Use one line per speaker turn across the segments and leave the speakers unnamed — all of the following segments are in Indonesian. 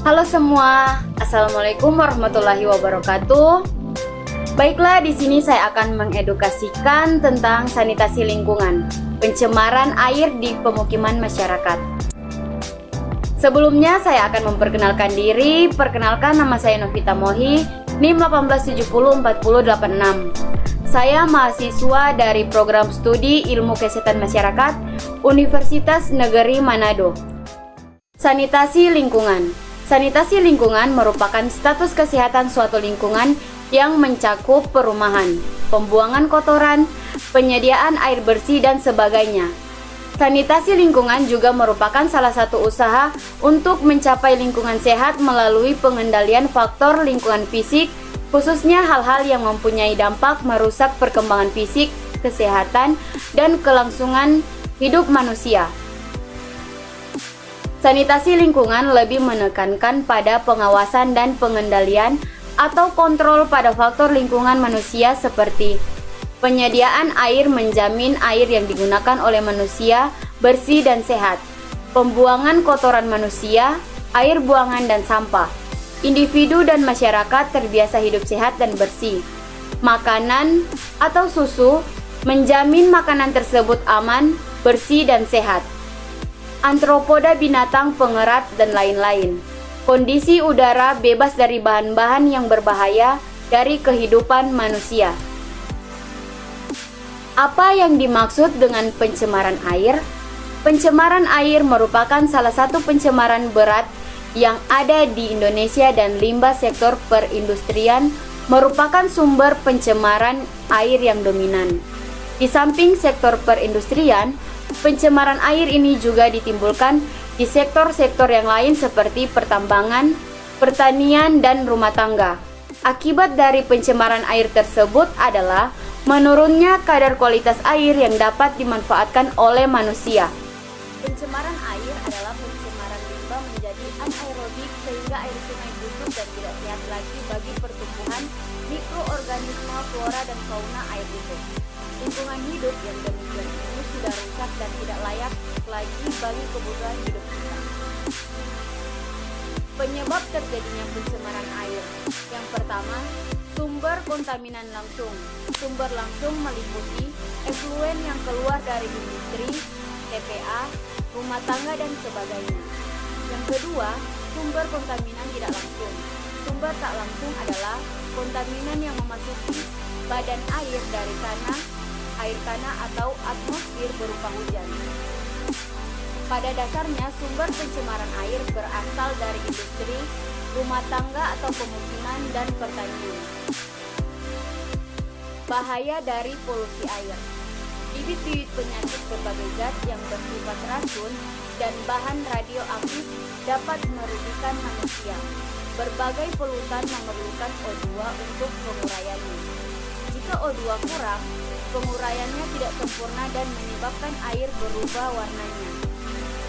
Halo semua, Assalamualaikum warahmatullahi wabarakatuh. Baiklah, di sini saya akan mengedukasikan tentang sanitasi lingkungan, pencemaran air di pemukiman masyarakat. Sebelumnya saya akan memperkenalkan diri. Perkenalkan, nama saya Novita Mohi, NIM 1870406. Saya mahasiswa dari Program Studi Ilmu Kesehatan Masyarakat Universitas Negeri Manado. Sanitasi lingkungan. Sanitasi lingkungan merupakan status kesehatan suatu lingkungan yang mencakup perumahan, pembuangan kotoran, penyediaan air bersih, dan sebagainya. Sanitasi lingkungan juga merupakan salah satu usaha untuk mencapai lingkungan sehat melalui pengendalian faktor lingkungan fisik, khususnya hal-hal yang mempunyai dampak merusak perkembangan fisik, kesehatan, dan kelangsungan hidup manusia. Sanitasi lingkungan lebih menekankan pada pengawasan dan pengendalian atau kontrol pada faktor lingkungan manusia seperti penyediaan air, menjamin air yang digunakan oleh manusia bersih dan sehat, pembuangan kotoran manusia, air buangan dan sampah. Individu dan masyarakat terbiasa hidup sehat dan bersih. Makanan atau susu, menjamin makanan tersebut aman, bersih dan sehat. Antropoda binatang pengerat dan lain-lain. Kondisi udara bebas dari bahan-bahan yang berbahaya dari kehidupan manusia. Apa yang dimaksud dengan pencemaran air? Pencemaran air merupakan salah satu pencemaran berat yang ada di Indonesia, dan limbah sektor perindustrian merupakan sumber pencemaran air yang dominan. Di samping sektor perindustrian, pencemaran air ini juga ditimbulkan di sektor-sektor yang lain seperti pertambangan, pertanian, dan rumah tangga. Akibat dari pencemaran air tersebut adalah menurunnya kadar kualitas air yang dapat dimanfaatkan oleh manusia. Pencemaran air adalah pencemaran limbah menjadi anaerobik sehingga air sungai busuk dan tidak sehat lagi bagi pertumbuhan mikroorganisme, flora, dan fauna air itu. Lingkungan hidup yang demikian ini sudah rusak dan tidak layak lagi bagi kebutuhan hidup kita. Penyebab terjadinya pencemaran air. Yang pertama, sumber kontaminan langsung. Sumber langsung meliputi efluen yang keluar dari industri, TPA, rumah tangga, dan sebagainya. Yang kedua, sumber kontaminan tidak langsung. Sumber tak langsung adalah kontaminan yang memasuki badan air dari air tanah atau atmosfer berupa hujan. Pada dasarnya, sumber pencemaran air berasal dari industri, rumah tangga atau pemukiman, dan pertanian. Bahaya dari polusi air. Bibit-bibit penyakit berbagai zat yang bersifat racun dan bahan radioaktif dapat merugikan manusia. Berbagai polutan memerlukan O2 untuk penguraiannya. Jika O2 kurang, penguraiannya tidak sempurna dan menyebabkan air berubah warnanya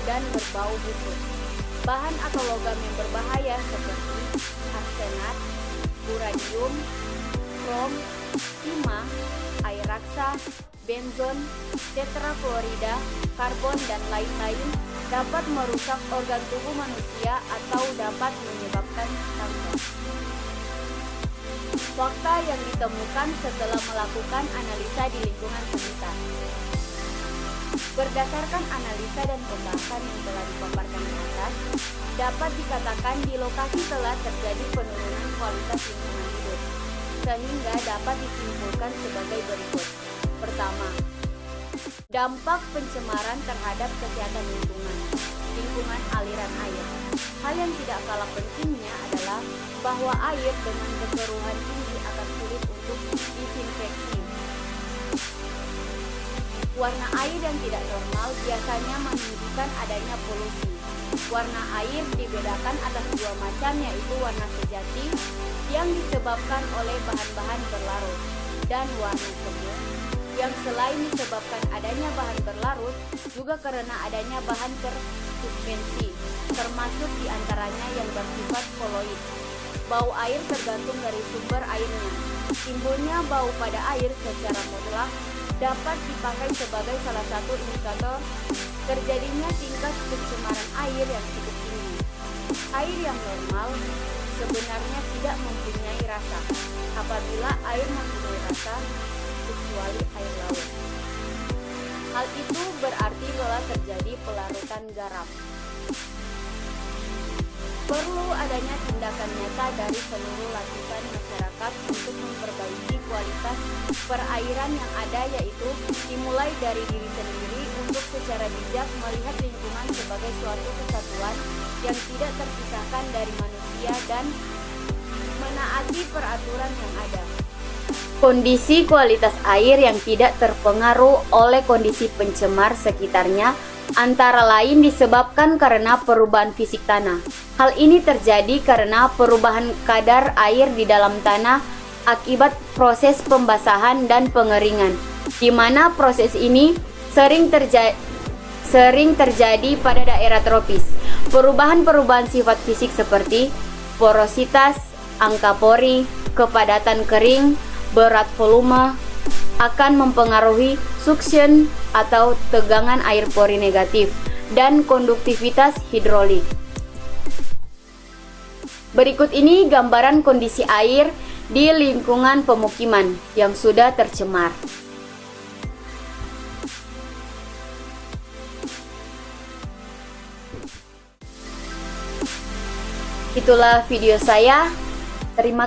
dan berbau busuk. Bahan atau logam yang berbahaya seperti arsenat, uranium, krom, timah, air raksa, benzon, tetrafluorida, karbon, dan lain-lain dapat merusak organ tubuh manusia atau dapat menyebabkan kanker. Fakta yang ditemukan setelah melakukan analisa di lingkungan sekitar. Berdasarkan analisa dan pembahasan yang telah dipaparkan di atas, dapat dikatakan di lokasi telah terjadi penurunan kualitas lingkungan hidup, sehingga dapat disimpulkan sebagai berikut. Pertama, dampak pencemaran terhadap kesehatan lingkungan aliran air. Hal yang tidak kalah pentingnya adalah bahwa air dengan kekeruhan tinggi akan sulit untuk disinfeksi. Warna air yang tidak normal biasanya menunjukkan adanya polusi. Warna air dibedakan atas dua macam, yaitu warna sejati yang disebabkan oleh bahan-bahan berlarut dan warna semu yang selain disebabkan adanya bahan berlarut juga karena adanya bahan tersuspensi, termasuk diantaranya yang bersifat koloid. Bau air tergantung dari sumber airnya. Timbulnya bau pada air secara mutlak dapat dipakai sebagai salah satu indikator terjadinya tingkat pencemaran air yang cukup tinggi. Air yang normal sebenarnya tidak mempunyai rasa. Apabila air mempunyai rasa, kecuali air laut. Hal itu berarti telah terjadi pelarutan garam. Perlu adanya tindakan nyata dari seluruh lapisan masyarakat untuk memperbaiki kualitas perairan yang ada, yaitu dimulai dari diri sendiri untuk secara bijak melihat lingkungan sebagai suatu kesatuan yang tidak terpisahkan dari manusia dan menaati peraturan yang ada. Kondisi kualitas air yang tidak terpengaruh oleh kondisi pencemar sekitarnya antara lain disebabkan karena perubahan fisik tanah. Hal ini terjadi karena perubahan kadar air di dalam tanah akibat proses pembasahan dan pengeringan, di mana proses ini sering terjadi pada daerah tropis. Perubahan-perubahan sifat fisik seperti porositas, angka pori, kepadatan kering, berat volume akan mempengaruhi suction atau tegangan air pori negatif dan konduktivitas hidrolik. Berikut ini gambaran kondisi air di lingkungan pemukiman yang sudah tercemar. Itulah video saya. Terima kasih.